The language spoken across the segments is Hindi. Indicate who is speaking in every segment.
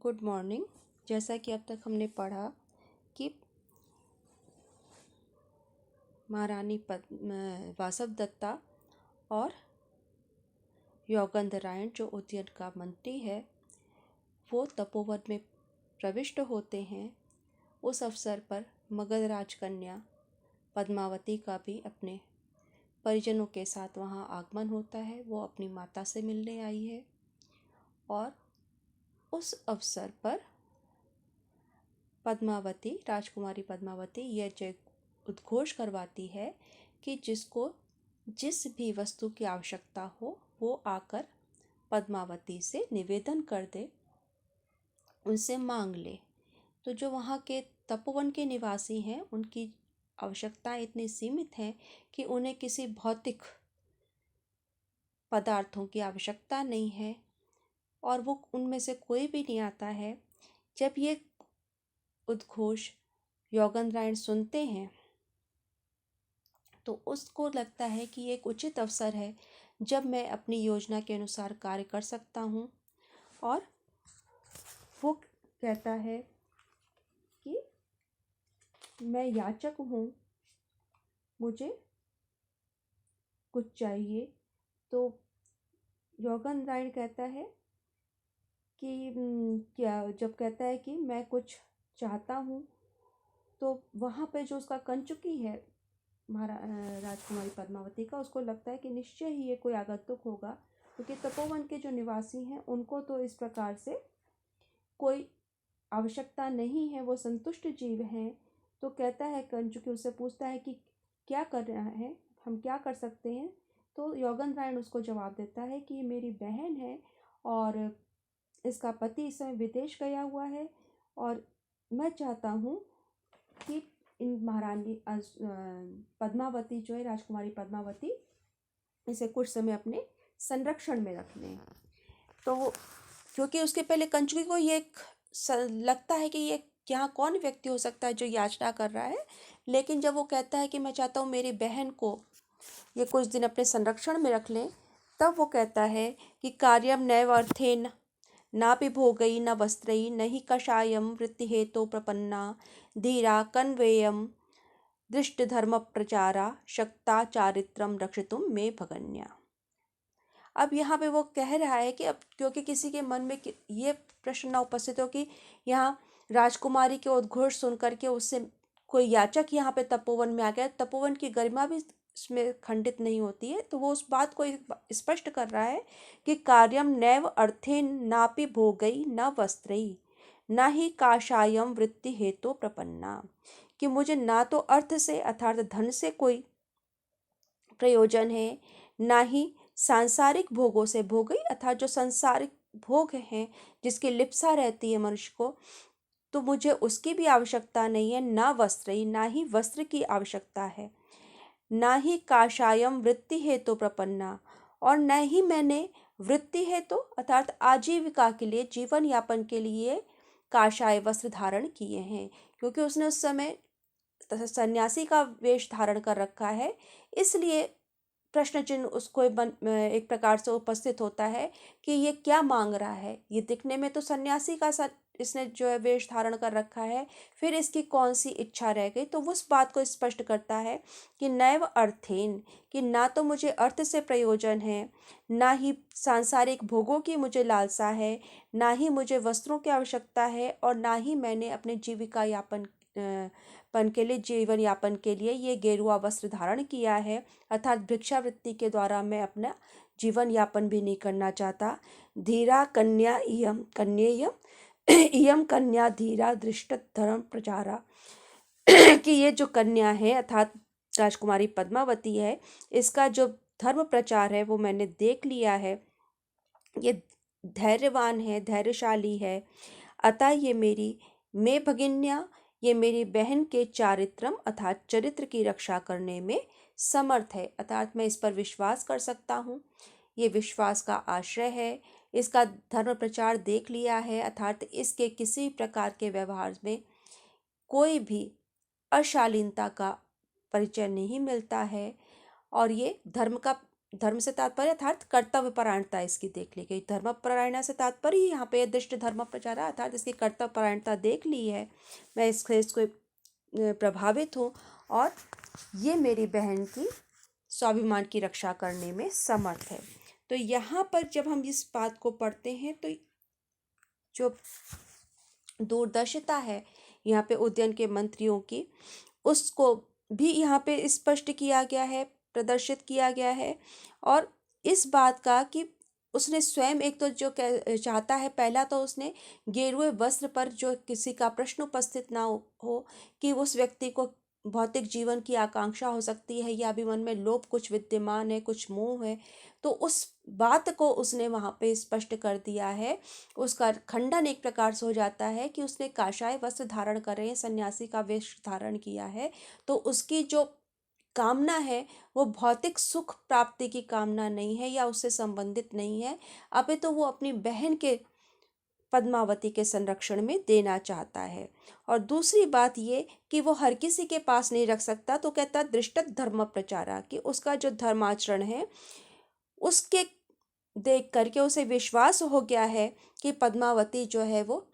Speaker 1: Good morning. जैसा कि अब तक हमने पढ़ा कि महारानी वासवदत्ता और योगेंद्रायण जो उज्जैन का मंत्री है वो तपोवन में प्रविष्ट होते हैं। उस अवसर पर मगध राजकन्या पद्मावती का भी अपने परिजनों के साथ वहाँ आगमन होता है। वो अपनी माता से मिलने आई है और उस अवसर पर पद्मावती, राजकुमारी पद्मावती यह जय उद्घोष करवाती है कि जिसको जिस भी वस्तु की आवश्यकता हो वो आकर पद्मावती से निवेदन कर दे, उनसे मांग ले। तो जो वहाँ के तपोवन के निवासी हैं उनकी आवश्यकताएं इतनी सीमित हैं कि उन्हें किसी भौतिक पदार्थों की आवश्यकता नहीं है और वो उनमें से कोई भी नहीं आता है। जब ये उद्घोष योगेंद्रायण सुनते हैं तो उसको लगता है कि एक उचित अवसर है जब मैं अपनी योजना के अनुसार कार्य कर सकता हूँ। और वो कहता है कि मैं याचक हूँ, मुझे कुछ चाहिए। तो योगेंद्रायण कहता है कि क्या, जब कहता है कि मैं कुछ चाहता हूँ तो वहाँ पे जो उसका कंचुकी है राजकुमारी पद्मावती का, उसको लगता है कि निश्चय ही ये कोई आगंतुक होगा, क्योंकि तपोवन के जो निवासी हैं उनको तो इस प्रकार से कोई आवश्यकता नहीं है, वो संतुष्ट जीव हैं। तो कहता है कंचुकी, उससे पूछता है कि क्या कर रहा है, हम क्या कर सकते हैं। तो योगेंद्रायण उसको जवाब देता है कि ये मेरी बहन है और इसका पति इस समय विदेश गया हुआ है और मैं चाहता हूँ कि इन महारानी पद्मावती जो है, राजकुमारी पद्मावती, इसे कुछ समय अपने संरक्षण में रख लें। तो क्योंकि उसके पहले कंचुकी को ये लगता है कि ये यहाँ कौन व्यक्ति हो सकता है जो याचना कर रहा है, लेकिन जब वो कहता है कि मैं चाहता हूँ मेरी बहन को ये कुछ दिन अपने संरक्षण में रख लें, तब वो कहता है कि कार्यम नैव अर्थेन नापि भोगई न वस्त्रई न ही कषायम वृत्ति हेतु प्रपन्ना धीरा कन्वेयम दृष्ट धर्म प्रचारा शक्ता चारित्रम रक्षितुम में भगन्या। अब यहाँ पे वो कह रहा है कि अब क्योंकि किसी के मन में ये प्रश्न न उपस्थित हो कि यहाँ राजकुमारी के उद्घोष सुन करके उससे कोई याचक यहाँ पे तपोवन में आ गया, तपोवन की गरिमा भी इसमें खंडित नहीं होती है। तो वो उस बात को स्पष्ट कर रहा है कि कार्यम नैव अर्थेन नापि भोगई न वस्त्रई न ही काषायम वृत्ति हेतु प्रपन्ना, कि मुझे ना तो अर्थ से अर्थात धन से कोई प्रयोजन है, ना ही सांसारिक भोगों से, भोगई अर्थात जो सांसारिक भोग हैं जिसकी लिप्सा रहती है मनुष्य को, तो मुझे उसकी भी आवश्यकता नहीं है। ना वस्त्र, ना ही वस्त्र की आवश्यकता है, ना ही काषायम वृत्ति हेतु प्रपन्ना, और न ही मैंने वृत्ति हेतु अर्थात आजीविका के लिए, जीवन यापन के लिए काषाय वस्त्र धारण किए हैं, क्योंकि उसने उस समय सन्यासी का वेश धारण कर रखा है। इसलिए प्रश्न चिन्ह उसको एक प्रकार से उपस्थित होता है कि ये क्या मांग रहा है। ये दिखने में तो सन्यासी का इसने जो है वेश धारण कर रखा है, फिर इसकी कौन सी इच्छा रह गई। तो उस बात को स्पष्ट करता है कि नैव अर्थेन, कि ना तो मुझे अर्थ से प्रयोजन है, ना ही सांसारिक भोगों की मुझे लालसा है, ना ही मुझे वस्त्रों की आवश्यकता है, और ना ही मैंने अपने जीविका यापन के लिए, जीवन यापन के लिए ये गेरुआ वस्त्र धारण किया है, अर्थात भिक्षावृत्ति के द्वारा मैं अपना जीवन यापन भी नहीं करना चाहता। धीरा कन्या इयम कन्येयम इयम कन्या धीरा दृष्ट धर्म प्रचारा, कि ये जो कन्या है अर्थात राजकुमारी पद्मावती है, इसका जो धर्म प्रचार है वो मैंने देख लिया है। ये धैर्यवान है, धैर्यशाली है, अतः ये मेरी मैं भगिन्या, ये मेरी बहन के चारित्रम अर्थात चरित्र की रक्षा करने में समर्थ है, अर्थात मैं इस पर विश्वास कर सकता हूँ। ये विश्वास का आश्रय है, इसका धर्म प्रचार देख लिया है, अर्थात इसके किसी प्रकार के व्यवहार में कोई भी अशालीनता का परिचय नहीं मिलता है, और ये धर्म का धर्म से तात्पर्य अर्थात कर्तव्य परायणता इसकी देख ली गई। धर्म परायणता से तात्पर्य ही यहाँ पे दृष्ट धर्म प्रचारा अर्थात इसकी कर्तव्य परायणता देख ली है। मैं इसको प्रभावित हूँ और ये मेरी बहन की स्वाभिमान की रक्षा करने में समर्थ है। तो यहाँ पर जब हम इस बात को पढ़ते हैं तो जो दूरदर्शिता है यहाँ पे उद्यान के मंत्रियों की, उसको भी यहाँ पे स्पष्ट किया गया है, प्रदर्शित किया गया है। और इस बात का कि उसने स्वयं एक तो जो चाहता है, पहला तो उसने गेरुए वस्त्र पर जो किसी का प्रश्न उपस्थित ना हो कि उस व्यक्ति को भौतिक जीवन की आकांक्षा हो सकती है या भी मन में लोभ कुछ विद्यमान है, कुछ मोह है, तो उस बात को उसने वहाँ पे स्पष्ट कर दिया है। उसका खंडन एक प्रकार से हो जाता है कि उसने काषाय वस्त्र धारण कर रहे हैं, सन्यासी का वेश धारण किया है, तो उसकी जो कामना है वो भौतिक सुख प्राप्ति की कामना नहीं है या उससे संबंधित नहीं है, अभी तो वो अपनी बहन के पद्मावती के संरक्षण में देना चाहता है। और दूसरी बात ये कि वो हर किसी के पास नहीं रख सकता, तो कहता दृष्ट धर्म प्रचारा कि उसका जो धर्माचरण है उसके देख करके उसे विश्वास हो गया है कि पद्मावती जो है वो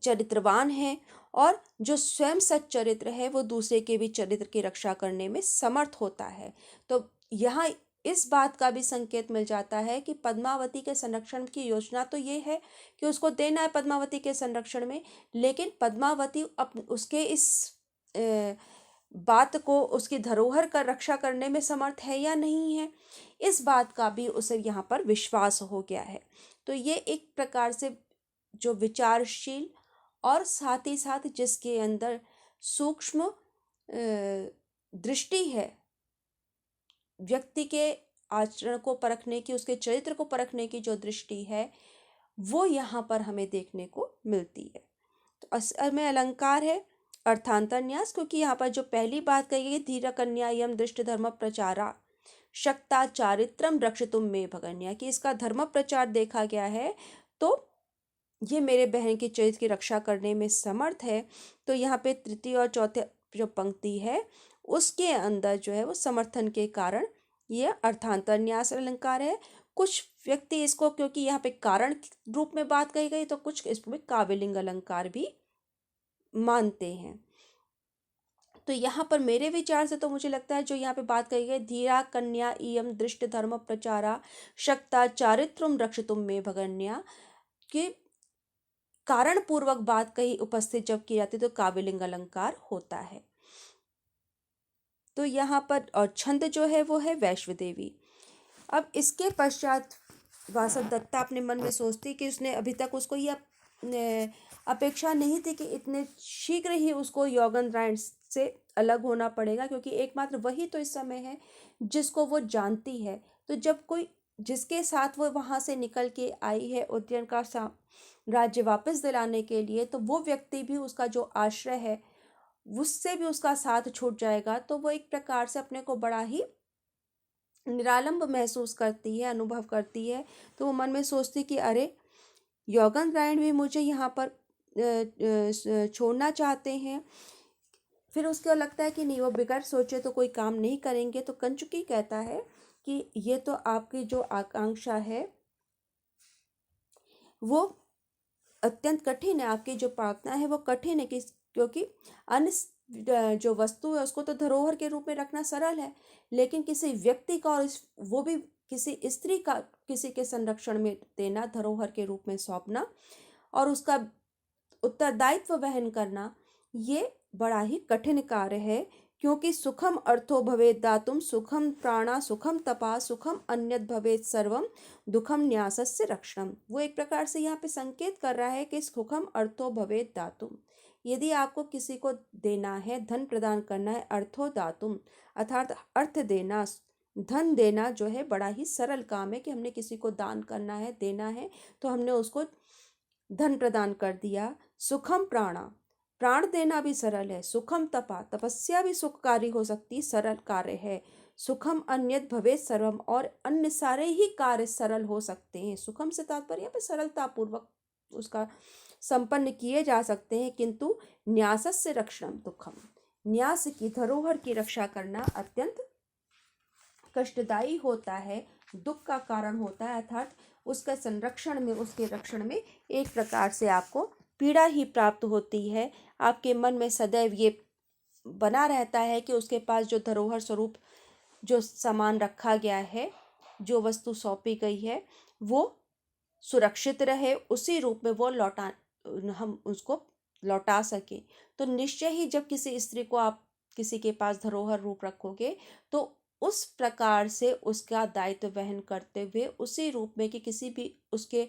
Speaker 1: चरित्रवान है और जो स्वयं सच्चरित्र है वो दूसरे के भी चरित्र की रक्षा करने में समर्थ होता है। तो यहाँ इस बात का भी संकेत मिल जाता है कि पद्मावती के संरक्षण की योजना तो ये है कि उसको देना है पद्मावती के संरक्षण में, लेकिन पद्मावती उसके इस बात को, उसकी धरोहर का रक्षा करने में समर्थ है या नहीं है, इस बात का भी उसे यहाँ पर विश्वास हो गया है। तो ये एक प्रकार से जो विचारशील और साथ ही साथ जिसके अंदर सूक्ष्म दृष्टि है, व्यक्ति के आचरण को परखने की, उसके चरित्र को परखने की जो दृष्टि है, वो यहाँ पर हमें देखने को मिलती है। तो असल में अलंकार है अर्थांतरन्यास, क्योंकि यहाँ पर जो पहली बात कही गई धीरा कन्या यम दृष्ट धर्म प्रचारा शक्ता चारित्रम रक्षतुम में भगन्या, कि इसका धर्म प्रचार देखा गया है तो ये मेरे बहन के चरित्र की रक्षा करने में समर्थ है। तो यहाँ पे तृतीय और चौथे जो पंक्ति है उसके अंदर जो है वो समर्थन के कारण ये अर्थांतरन्यास अलंकार है। कुछ व्यक्ति इसको, क्योंकि यहाँ पे कारण रूप में बात कही गई, तो कुछ इसमें काव्यलिंग अलंकार भी मानते हैं। तो यहाँ पर मेरे विचार से तो मुझे लगता है जो यहाँ पे बात कही गई धीरा कन्या इयम दृष्ट धर्म प्रचारा शक्ता चारित्रम रक्षतुम में भगन्या, कि कारण पूर्वक बात कही उपस्थित जब की जाती तो काव्यलिंग अलंकार होता है। तो यहाँ पर और छंद जो है वो है वैश्वदेवी। अब इसके पश्चात वासवदत्ता अपने मन में सोचती कि उसने अभी तक उसको यह अपेक्षा नहीं थी कि इतने शीघ्र ही उसको योगेंद्रायण से अलग होना पड़ेगा, क्योंकि एकमात्र वही तो इस समय है जिसको वो जानती है। तो जब कोई जिसके साथ वो वहाँ से निकल के आई है उज्जैन का राज्य वापस दिलाने के लिए, तो वो व्यक्ति भी उसका जो आश्रय है उससे भी उसका साथ छूट जाएगा, तो वो एक प्रकार से अपने को बड़ा ही निरालंब महसूस करती है, अनुभव करती है। तो वो मन में सोचती कि अरे योगेंद्रायण भी मुझे यहाँ पर छोड़ना चाहते हैं। फिर उसको लगता है कि नहीं, वो बिगड़ सोचे तो कोई काम नहीं करेंगे। तो कंचुकी कहता है कि ये तो आपकी जो आकांक्षा है वो अत्यंत कठिन है, आपकी जो प्रार्थना है वो कठिन है, क्योंकि अन्य जो वस्तु है उसको तो धरोहर के रूप में रखना सरल है, लेकिन किसी व्यक्ति का और वो भी किसी स्त्री का किसी के संरक्षण में देना, धरोहर के रूप में सौंपना और उसका उत्तरदायित्व वहन करना, ये बड़ा ही कठिन कार्य है। क्योंकि सुखम अर्थो भवेद दातुम सुखम प्राणा सुखम तपा सुखम अन्यत भवेद सर्वम दुखम न्यासस्य रक्षणम। वो एक प्रकार से यहाँ पे संकेत कर रहा है कि सुखम अर्थो भवेद दातुम, यदि आपको किसी को देना है, धन प्रदान करना है, अर्थो दातुम अर्थात अर्थ देना, धन देना जो है बड़ा ही सरल काम है कि हमने किसी को दान करना है, देना है, तो हमने उसको धन प्रदान कर दिया। सुखम प्राणा, प्राण देना भी सरल है। सुखम तपा, तपस्या भी सुखकारी हो सकती, सरल कार्य है। सुखम अन्यत भवेत सर्वम, और अन्य सारे ही कार्य सरल हो सकते हैं। सुखम से तात्पर्य पे सरलता पूर्वक उसका संपन्न किए जा सकते हैं, किंतु न्यासस्य रक्षणम दुखम, न्यास की धरोहर की रक्षा करना अत्यंत कष्टदायी होता है, दुख का कारण होता है, अर्थात उसका संरक्षण में, उसके रक्षण में एक प्रकार से आपको पीड़ा ही प्राप्त होती है। आपके मन में सदैव ये बना रहता है कि उसके पास जो धरोहर स्वरूप जो सामान रखा गया है, जो वस्तु सौंपी गई है, वो सुरक्षित रहे, उसी रूप में वो हम उसको लौटा सके। तो निश्चय ही जब किसी स्त्री को आप किसी के पास धरोहर रूप रखोगे तो उस प्रकार से उसका दायित्व वहन करते हुए उसी रूप में कि किसी भी उसके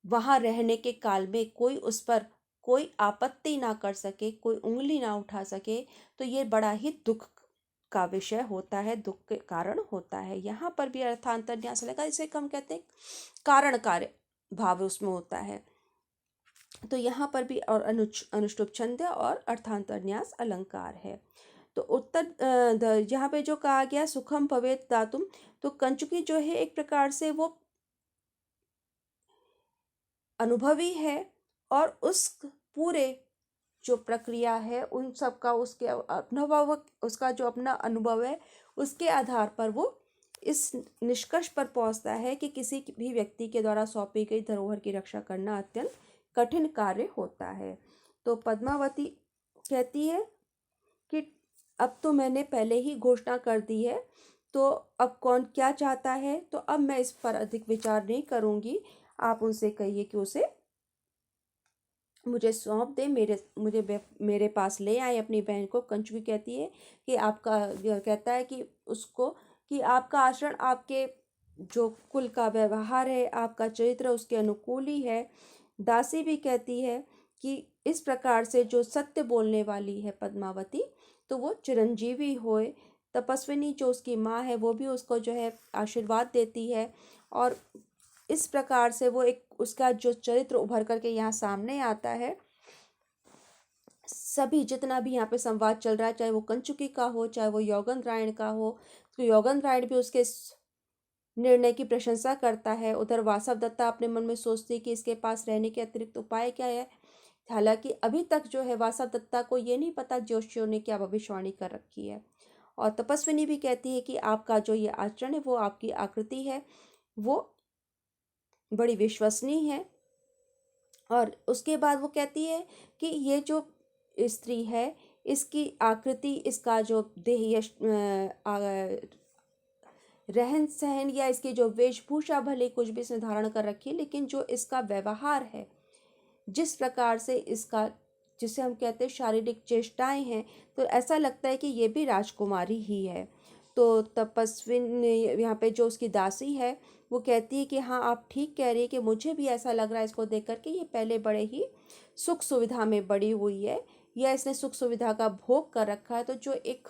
Speaker 1: वहाँ रहने के काल में कोई उस पर कोई आपत्ति ना कर सके, कोई उंगली ना उठा सके, तो ये बड़ा ही दुख का विषय होता है, दुख के कारण होता है। यहाँ पर भी अर्थांतरन्यास लगा, इसे हम कहते हैं कारण कार्य भाव उसमें होता है। तो यहाँ पर भी और अनुष्टुप छंद और अर्थांतरन्यास अलंकार है। तो उत्तर यहाँ पे जो कहा गया सुखम भवेत दातुम, तो कंचुकी जो है एक प्रकार से वो अनुभवी है और उस पूरे जो प्रक्रिया है उन सब का उसके अनुभव, उसका जो अपना अनुभव है उसके आधार पर वो इस निष्कर्ष पर पहुंचता है कि किसी भी व्यक्ति के द्वारा सौंपी गई धरोहर की रक्षा करना अत्यंत कठिन कार्य होता है। तो पद्मावती कहती है कि अब तो मैंने पहले ही घोषणा कर दी है, तो अब कौन क्या चाहता है, तो अब मैं इस पर अधिक विचार नहीं करूँगी। आप उनसे कहिए कि उसे मुझे सौंप दे, मेरे पास ले आए अपनी बहन को। कंचुकी कहती है कि आपका कहता है कि उसको कि आपका आचरण, आपके जो कुल का व्यवहार है, आपका चरित्र उसके अनुकूल ही है। दासी भी कहती है कि इस प्रकार से जो सत्य बोलने वाली है पद्मावती, तो वो चिरंजीवी होए। तपस्विनी जो उसकी माँ है वो भी उसको जो है आशीर्वाद देती है और इस प्रकार से वो एक उसका जो चरित्र उभर करके यहाँ सामने आता है। सभी जितना भी यहाँ पे संवाद चल रहा है, चाहे वो कंचुकी का हो, चाहे वो यौगंधरायण का हो, तो यौगंधरायण भी उसके निर्णय की प्रशंसा करता है। उधर वासव दत्ता अपने मन में सोचती है कि इसके पास रहने के अतिरिक्त उपाय क्या है। हालांकि अभी तक जो है वासव दत्ता को ये नहीं पता ज्योतिषियों ने क्या भविष्यवाणी कर रखी है। और तपस्विनी भी कहती है कि आपका जो ये आचरण है, वो आपकी आकृति है, वो बड़ी विश्वसनीय है। और उसके बाद वो कहती है कि ये जो स्त्री है, इसकी आकृति, इसका जो देह रहन सहन या इसकी जो वेशभूषा भले कुछ भी इसने धारण कर रखी है, लेकिन जो इसका व्यवहार है, जिस प्रकार से इसका, जिसे हम कहते हैं शारीरिक चेष्टाएं हैं, तो ऐसा लगता है कि ये भी राजकुमारी ही है। तो तपस्विन यहाँ पे जो उसकी दासी है वो कहती है कि हाँ आप ठीक कह रही है कि मुझे भी ऐसा लग रहा है इसको देख करके ये पहले बड़े ही सुख सुविधा में बड़ी हुई है, या इसने सुख सुविधा का भोग कर रखा है। तो जो एक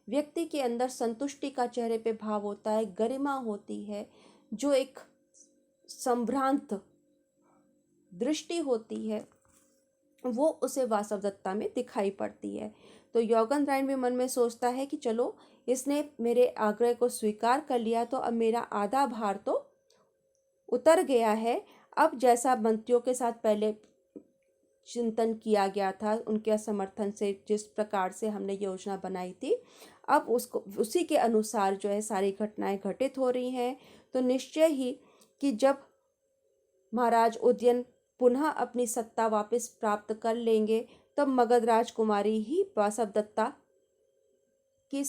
Speaker 1: व्यक्ति के अंदर संतुष्टि का चेहरे पे भाव होता है, गरिमा होती है, जो एक संभ्रांत दृष्टि होती है, वो उसे वासव दत्ता में दिखाई पड़ती है। तो यौगंधरायण भी मन में सोचता है कि चलो इसने मेरे आग्रह को स्वीकार कर लिया, तो अब मेरा आधा भार तो उतर गया है। अब जैसा मंत्रियों के साथ पहले चिंतन किया गया था, उनके समर्थन से जिस प्रकार से हमने योजना बनाई थी, अब उसको उसी के अनुसार जो है सारी घटनाएं घटित हो रही हैं। तो निश्चय ही कि जब महाराज उदयन पुनः अपनी सत्ता वापस प्राप्त कर लेंगे, तब मगध राजकुमारी ही वासव दत्ता की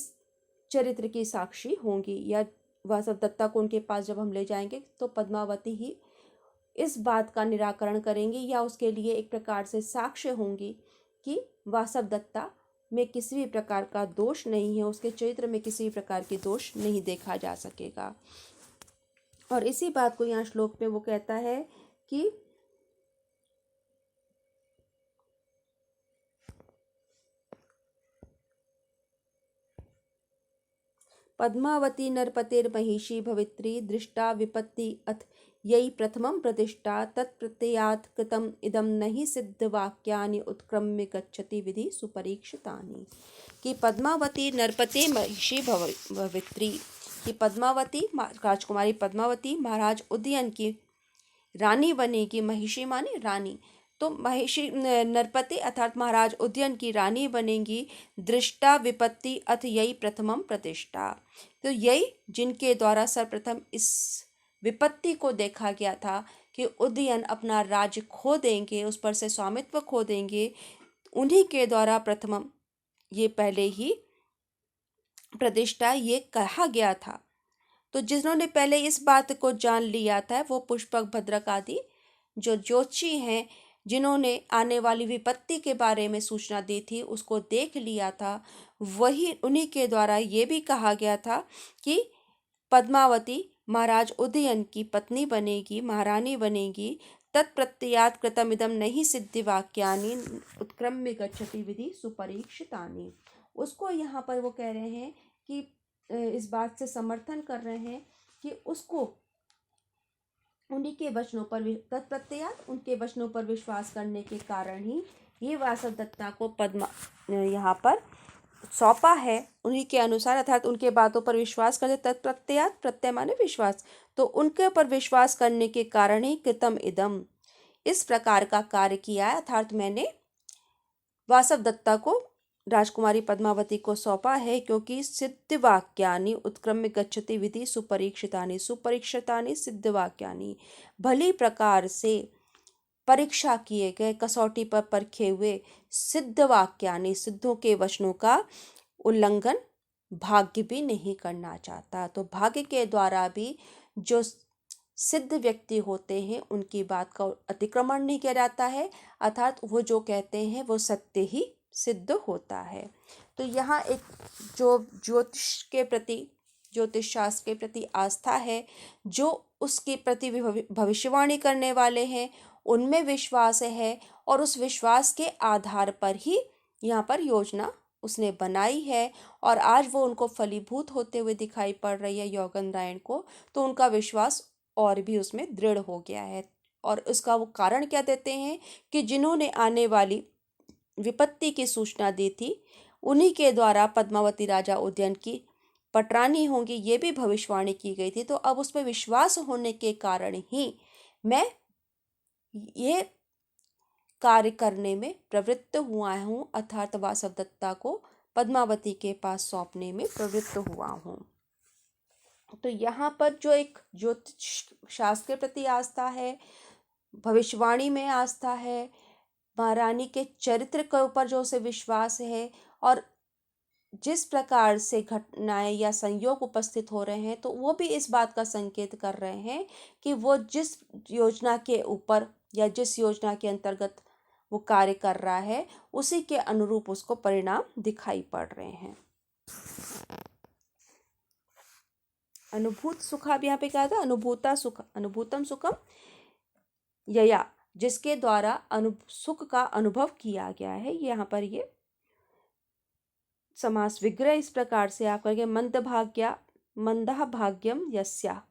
Speaker 1: चरित्र की साक्षी होंगी, या वासव दत्ता को उनके पास जब हम ले जाएंगे तो पद्मावती ही इस बात का निराकरण करेंगी, या उसके लिए एक प्रकार से साक्ष्य होंगी कि वासव दत्ता में किसी भी प्रकार का दोष नहीं है, उसके चरित्र में किसी भी प्रकार की दोष नहीं देखा जा सकेगा। और इसी बात को यहाँ श्लोक में वो कहता है कि पद्मावती नरपतेर्महिषी भवित्री दृष्टा विपत्ति अथ यही प्रथमं प्रतिष्ठा तत्प्रत्ययात् कृतम् इदं नहि सिद्धवाक्यानि उत्क्रम्य गच्छति विधि सुपरीक्षितानि। कि पद्मावती नरपते महिषी भवित्री, कि पद्मावती राजकुमारी पद्मावती महाराज उदयन की रानी बनेगी। महिषी माने रानी। तो महिषी नरपति अर्थात महाराज उदयन की रानी बनेंगी। दृष्टा विपत्ति अथ यही प्रथमम प्रतिष्ठा, तो यही जिनके द्वारा सर्वप्रथम इस विपत्ति को देखा गया था कि उदयन अपना राज्य खो देंगे, उस पर से स्वामित्व खो देंगे, उन्हीं के द्वारा प्रथमम ये पहले ही प्रतिष्ठा ये कहा गया था। तो जिन्होंने पहले इस बात को जान लिया था वो पुष्पक, भद्रक आदि जो ज्योतिषी हैं, जिन्होंने आने वाली विपत्ति के बारे में सूचना दी थी, उसको देख लिया था, वही उन्हीं के द्वारा ये भी कहा गया था कि पद्मावती महाराज उदयन की पत्नी बनेगी, महारानी बनेगी। तत्प्रत्ययात कृतमिदम नहीं सिद्धि वाक्यानि उत्क्रम्य गच्छति विधि सुपरीक्षितानि। उसको यहाँ पर वो कह रहे हैं कि इस बात से समर्थन कर रहे हैं कि उसको उन्हीं के वचनों पर, तत्प्रत्ययात उनके वचनों पर विश्वास करने के कारण ही ये वासवदत्ता को पद्मा यहाँ पर सौंपा है। उन्हीं के अनुसार अर्थात उनके बातों पर विश्वास करते, तत्प्रत्ययात प्रत्यय माने विश्वास, तो उनके ऊपर विश्वास करने के कारण ही कृतम इदम इस प्रकार का कार्य किया है। अर्थात मैंने वासवदत्ता को राजकुमारी पद्मावती को सौंपा है, क्योंकि सिद्ध वाक्यानि उत्क्रम्य गच्छति विधि सुपरीक्षितानि, सुपरीक्षितानि सिद्ध वाक्यानि, भली प्रकार से परीक्षा किए गए, कसौटी पर परखे हुए सिद्ध वाक्यानि, सिद्धों के वचनों का उल्लंघन भाग्य भी नहीं करना चाहता। तो भाग्य के द्वारा भी जो सिद्ध व्यक्ति होते हैं उनकी बात का अतिक्रमण नहीं किया जाता है, अर्थात वो जो कहते हैं वो सत्य ही सिद्ध होता है। तो यहाँ एक जो ज्योतिष के प्रति, ज्योतिष शास्त्र के प्रति आस्था है, जो उसके प्रति भविष्यवाणी करने वाले हैं उनमें विश्वास है, और उस विश्वास के आधार पर ही यहाँ पर योजना उसने बनाई है, और आज वो उनको फलीभूत होते हुए दिखाई पड़ रही है योगेंद्रायण को। तो उनका विश्वास और भी उसमें दृढ़ हो गया है। और उसका वो कारण क्या देते हैं कि जिन्होंने आने वाली विपत्ति की सूचना दी थी, उन्हीं के द्वारा पद्मावती राजा उदयन की पटरानी होंगी, ये भी भविष्यवाणी की गई थी। तो अब उस पर विश्वास होने के कारण ही मैं ये कार्य करने में प्रवृत्त हुआ हूँ, अर्थात वासवदत्ता को पद्मावती के पास सौंपने में प्रवृत्त हुआ हूँ। तो यहाँ पर जो एक ज्योतिष शास्त्र के प्रति आस्था है, भविष्यवाणी में आस्था है, महारानी के चरित्र के ऊपर जो उसे विश्वास है, और जिस प्रकार से घटनाएं या संयोग उपस्थित हो रहे हैं, तो वो भी इस बात का संकेत कर रहे हैं कि वो जिस योजना के ऊपर या जिस योजना के अंतर्गत वो कार्य कर रहा है उसी के अनुरूप उसको परिणाम दिखाई पड़ रहे हैं। अनुभूत सुखा भी यहाँ पे कहा था, अनुभूता सुख, अनुभूतम सुखम यया, जिसके द्वारा सुख का अनुभव किया गया है। यहाँ पर ये समास विग्रह इस प्रकार से आप करके मंदभाग्या मंदः भाग्यम यस्या,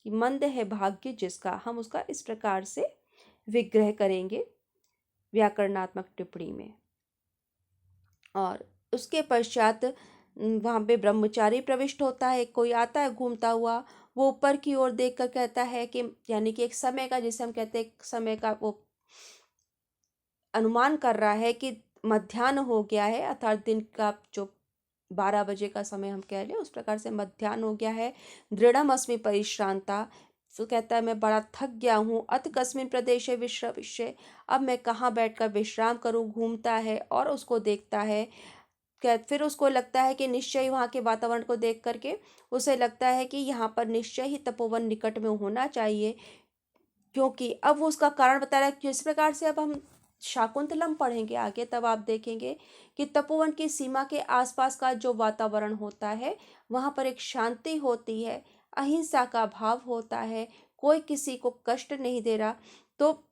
Speaker 1: कि मंद है भाग्य जिसका, हम उसका इस प्रकार से विग्रह करेंगे व्याकरणात्मक टिप्पणी में। और उसके पश्चात वहाँ पे ब्रह्मचारी प्रविष्ट होता है, कोई आता है घूमता हुआ, वो ऊपर की ओर देखकर कहता है कि, यानी कि एक समय का, जिसे हम कहते हैं समय का वो अनुमान कर रहा है कि मध्याह्न हो गया है, अर्थात दिन का जो 12 बजे का समय हम कह लें, उस प्रकार से मध्याह्न हो गया है। दृढ़म अस्मि परिश्रांता, तो कहता है मैं बड़ा थक गया हूँ। अथ कस्मिन प्रदेशे विश्रविष्य, अब मैं कहाँ बैठकर विश्राम करूँ। घूमता है और उसको देखता है, फिर उसको लगता है कि निश्चय ही वहाँ के वातावरण को देख करके उसे लगता है कि यहाँ पर निश्चय ही तपोवन निकट में होना चाहिए, क्योंकि अब वो उसका कारण बता रहा है। किस प्रकार से, अब हम शाकुंतलम पढ़ेंगे आगे तब आप देखेंगे कि तपोवन की सीमा के आसपास का जो वातावरण होता है वहाँ पर एक शांति होती है, अहिंसा का भाव होता है, कोई किसी को कष्ट नहीं दे रहा। तो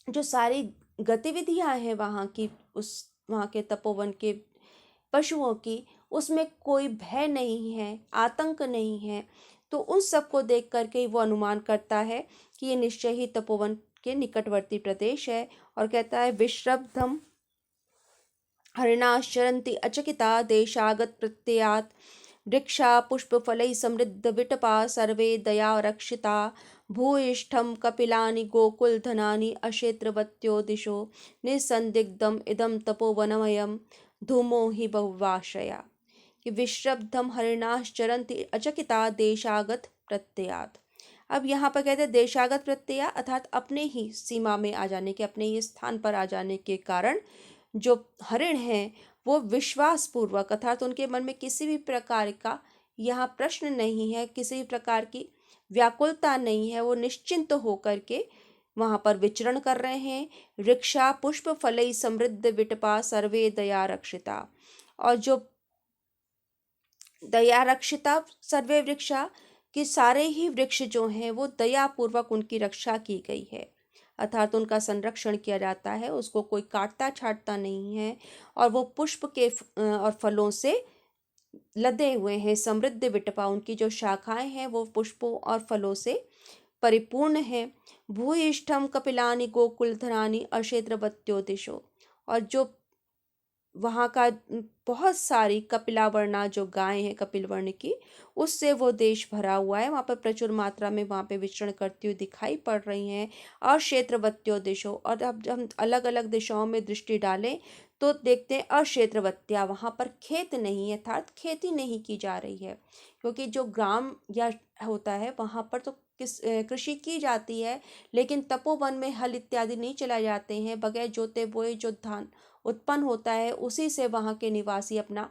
Speaker 1: जो सारी गतिविधियां हैं वहाँ की, उस वहाँ के तपोवन के पशुओं की, उसमें कोई भय नहीं है, आतंक नहीं है। तो उन सबको देख करके वो अनुमान करता है कि ये निश्चय ही तपोवन के निकटवर्ती प्रदेश है। और कहता है विश्रब्धम हरिणाश्चरन्ति अचकिता देशागत प्रत्ययात वृक्षा पुष्पफलैः समृद्ध विटपा सर्वे दया रक्षिता भूयिष्ठं कपिलानि गोकुलधनानि अक्षेत्रवत्यो दिशो निसंदिग्धम इदं तपोवनमयं धूमो हि बहुवाश्रया। कि विश्रब्धम हरिणाश्चरन्ति अचकिता देशागत प्रत्ययात्। अब यहाँ पर कहते हैं देशागत प्रत्यय अर्थात अपने ही सीमा में आ जाने के, अपने ही स्थान पर आ जाने के कारण जो हरिण हैं वो विश्वास पूर्वक अर्थात उनके मन में किसी भी प्रकार का यहाँ प्रश्न नहीं है, किसी भी प्रकार की व्याकुलता नहीं है, वो निश्चिंत होकर के वहाँ पर विचरण कर रहे हैं। वृक्षा पुष्प फलई समृद्ध विटपा सर्वे दया रक्षिता। और जो दया रक्षिता सर्वे वृक्षा कि सारे ही वृक्ष जो हैं वो दया पूर्वक उनकी रक्षा की गई है, अर्थात उनका संरक्षण किया जाता है, उसको कोई काटता छाटता नहीं है। और वो पुष्प के और फलों से लदे हुए हैं। समृद्ध विटपा उनकी जो शाखाएं हैं वो पुष्पों और फलों से परिपूर्ण है। भूयिष्ठम कपिलानि गोकुलधरानि अक्षेत्रवत्यो दिशो। और जो वहाँ का बहुत सारी कपिलावर्णा जो गायें हैं कपिल वर्ण की, उससे वो देश भरा हुआ है। वहाँ पर प्रचुर मात्रा में वहाँ पे विचरण करती हुई दिखाई पड़ रही हैं। और क्षेत्रवत्यो दिशो, और अब जब हम अलग अलग दिशाओं में दृष्टि डालें तो देखते हैं अक्षेत्रवत्या, वहाँ पर खेत नहीं है, अर्थात खेती नहीं की जा रही है। क्योंकि जो ग्राम या होता है वहाँ पर तो कृषि की जाती है, लेकिन तपोवन में हल इत्यादि नहीं चलाए जाते हैं। बगैर जोते बोए जो धान उत्पन्न होता है उसी से वहाँ के निवासी अपना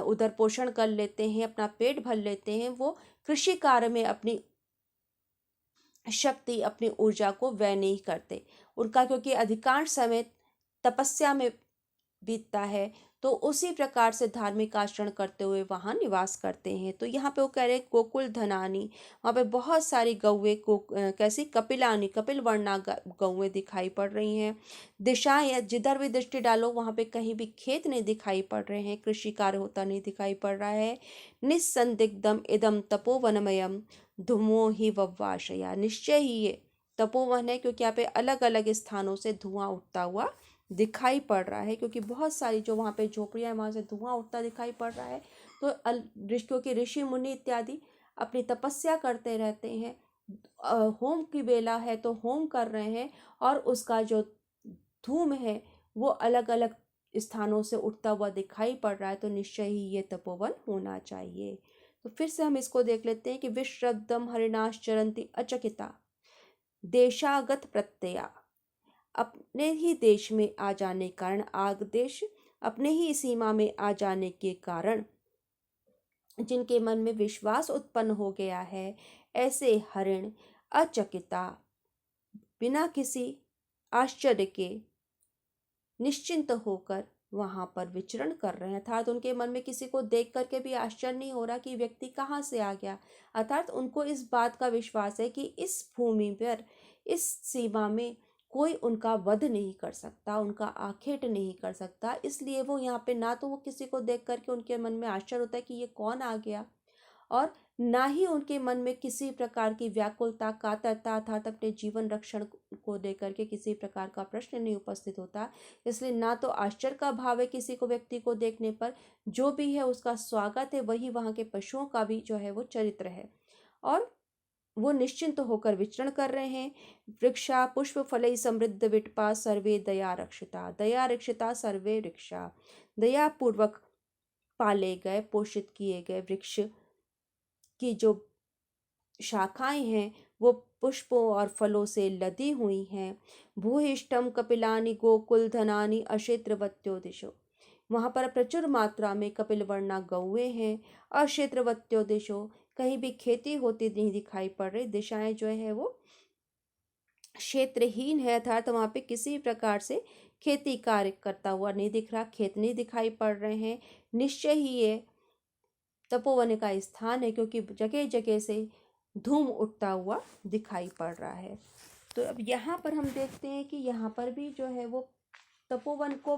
Speaker 1: उदर पोषण कर लेते हैं, अपना पेट भर लेते हैं। वो कृषि कार्य में अपनी शक्ति, अपनी ऊर्जा को व्यय नहीं करते। उनका क्योंकि अधिकांश समय तपस्या में बीतता है, तो उसी प्रकार से धार्मिक आचरण करते हुए वहाँ निवास करते हैं। तो यहाँ पे वो कह रहे हैं गोकुल धनानी, वहाँ पे बहुत सारी गौएं कैसी कपिलानी कपिल वर्णा गौएं दिखाई पड़ रही हैं। दिशाएं जिधर भी दृष्टि डालो वहाँ पे कहीं भी खेत नहीं दिखाई पड़ रहे हैं, कृषि कार्य होता नहीं दिखाई पड़ रहा है। निस्संदिग्धम इदम तपोवनमयम धूमो ही वव्वाशया। निश्चय ही ये तपोवन है, क्योंकि यहाँ पे अलग अलग स्थानों से धुआं उठता हुआ दिखाई पड़ रहा है। क्योंकि बहुत सारी जो वहाँ पे झोपड़ियाँ हैं वहाँ से धुआं उठता दिखाई पड़ रहा है। तो क्योंकि ऋषि मुनि इत्यादि अपनी तपस्या करते रहते हैं, होम की बेला है तो होम कर रहे हैं, और उसका जो धूम है वो अलग अलग स्थानों से उठता हुआ दिखाई पड़ रहा है। तो निश्चय ही ये तपोवन होना चाहिए। तो फिर से हम इसको देख लेते हैं कि विश्रब्दम हरिणाश्चरन्ति अचकिता देशागत प्रत्यया। अपने ही देश में आ जाने कारण, आग देश अपने ही सीमा में आ जाने के कारण जिनके मन में विश्वास उत्पन्न हो गया है, ऐसे हरिण अचकिता बिना किसी आश्चर्य के निश्चिंत होकर वहां पर विचरण कर रहे हैं। अर्थात उनके मन में किसी को देख करके भी आश्चर्य नहीं हो रहा कि व्यक्ति कहाँ से आ गया। अर्थात उनको इस बात का विश्वास है कि इस भूमि पर, इस सीमा में कोई उनका वध नहीं कर सकता, उनका आखेट नहीं कर सकता। इसलिए वो यहाँ पे ना तो वो किसी को देख करके उनके मन में आश्चर्य होता है कि ये कौन आ गया, और ना ही उनके मन में किसी प्रकार की व्याकुलता, कातरता अर्थात अपने जीवन रक्षण को लेकर के किसी प्रकार का प्रश्न नहीं उपस्थित होता। इसलिए ना तो आश्चर्य का भाव है किसी को व्यक्ति को देखने पर, जो भी है उसका स्वागत है। वही वहाँ के पशुओं का भी जो है वो चरित्र है, और वो निश्चिंत होकर विचरण कर रहे हैं। वृक्षा पुष्प फलई समृद्ध विटपा सर्वे दया रक्षिता। दया रक्षिता सर्वे वृक्षा, दया पूर्वक पाले गए पोषित किए गए वृक्ष की जो शाखाएं हैं वो पुष्पों और फलों से लदी हुई हैं। भूयिष्ठम कपिलानि गोकुल धनानि अक्षेत्रवत्यो दिशो। वहाँ पर प्रचुर मात्रा में कपिल वर्णा गौएं हैं। अक्षेत्रवत्यो दिशो, कहीं भी खेती होती नहीं दिखाई पड़ रही। दिशाएं जो है वो क्षेत्रहीन है, अर्थात वहाँ पे किसी प्रकार से खेती कार्य करता हुआ नहीं दिख रहा, खेत नहीं दिखाई पड़ रहे हैं। निश्चय ही ये तपोवन का स्थान है, क्योंकि जगह जगह से धूम उठता हुआ दिखाई पड़ रहा है। तो अब यहाँ पर हम देखते हैं कि यहाँ पर भी जो है वो तपोवन को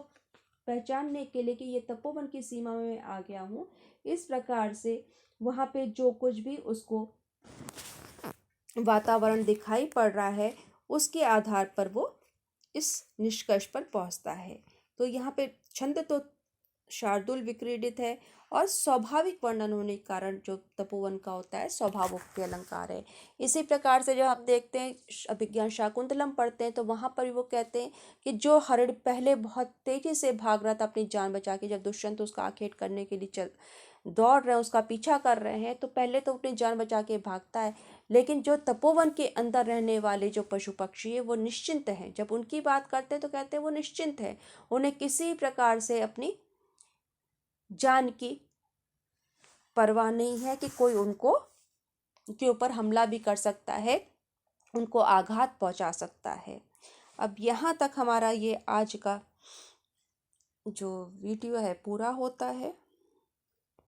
Speaker 1: पहचानने के लिए कि ये तपोवन की सीमा में आ गया हूँ, इस प्रकार से वहाँ पे जो कुछ भी उसको वातावरण दिखाई पड़ रहा है उसके आधार पर वो इस निष्कर्ष पर पहुँचता है। तो यहाँ पे छंद तो शार्दूल विक्रीडित है और स्वाभाविक वर्णन होने के कारण जो तपोवन का होता है स्वभावोक्ति अलंकार है। इसी प्रकार से जब हम देखते हैं अभिज्ञान शाकुंतलम पढ़ते हैं तो वहाँ पर वो कहते हैं कि जो हरिण पहले बहुत तेजी से भाग रहा था अपनी जान बचा के, जब दुष्यंत उसका आखेट करने के लिए दौड़ रहे हैं, उसका पीछा कर रहे हैं, तो पहले तो अपनी जान बचा के भागता है, लेकिन जो तपोवन के अंदर रहने वाले जो पशु पक्षी है वो निश्चिंत हैं। जब उनकी बात करते हैं तो कहते हैं वो निश्चिंत है, उन्हें किसी प्रकार से अपनी जान की परवाह नहीं है कि कोई उनको के ऊपर हमला भी कर सकता है, उनको आघात पहुंचा सकता है। अब यहाँ तक हमारा ये आज का जो वीडियो है पूरा होता है।